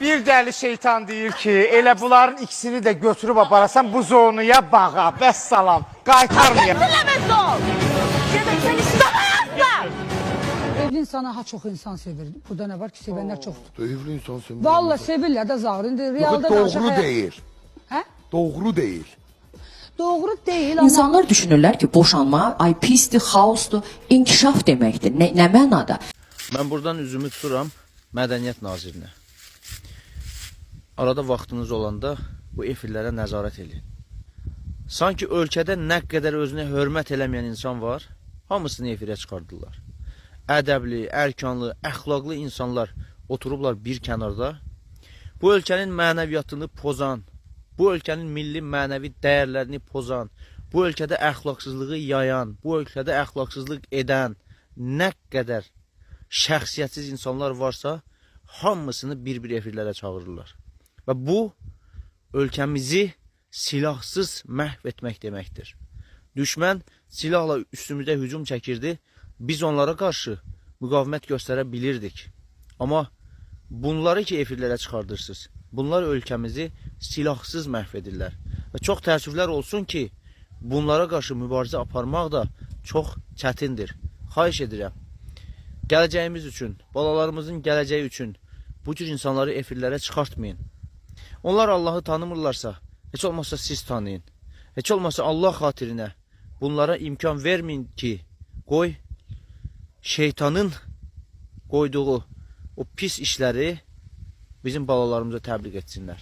Bir dəli şeytan deyir ki, elə bunların ikisini də götürüb aparasan bu zonuya bağa, bəs salam, qaytarmayaq. Diləməz ol! Demək sən istəməyəsən! Evli insana ha çox insan sevir. Burada nə var ki, sevənlər çoxdur. Evli insan sevmir. Vallahi sevirlər də zağır. İndi realda Doğru deyil. Hə? Doğru deyil. Doğru deyil amma İnsanlar düşünürlər ki, boşanma ay pisdir, xaosdur, inkişaf deməkdir. Nə mənada? Mən buradan üzümü tuturam Mədəniyyət Nazirinə. Arada vaxtınız olanda bu efirlərə nəzarət edin. Sanki ölkədə nə qədər özünə hörmət eləməyən insan var, hamısını efirə çıxardırlar. Ədəbli, ərkanlı, əxlaqlı insanlar oturublar bir kənarda. Bu ölkənin mənəviyyatını pozan, bu ölkənin milli mənəvi dəyərlərini pozan, bu ölkədə əxlaqsızlığı yayan, bu ölkədə əxlaqsızlıq edən nə qədər şəxsiyyətsiz insanlar varsa, hamısını bir-bir efirlərə çağırırlar. Və bu, ölkəmizi silahsız məhv etmək deməkdir. Düşmən silahla üstümüzdə hücum çəkirdi, biz onlara qarşı müqavimət göstərə bilirdik. Amma bunları ki efirlərə çıxardırsınız, bunlar ölkəmizi silahsız məhv edirlər. Və çox təəssüflər olsun ki, bunlara qarşı mübarizə aparmaq da çox çətindir. Xahiş edirəm, gələcəyimiz üçün, balalarımızın gələcəyi üçün bu cür insanları efirlərə çıxartmayın. Onlar Allahı tanımırlarsa, heç olmazsa siz tanıyın. Heç olmazsa Allah xatirinə bunlara imkan verməyin ki, qoy şeytanın qoyduğu o pis işləri bizim balalarımıza təbliğ etsinlər.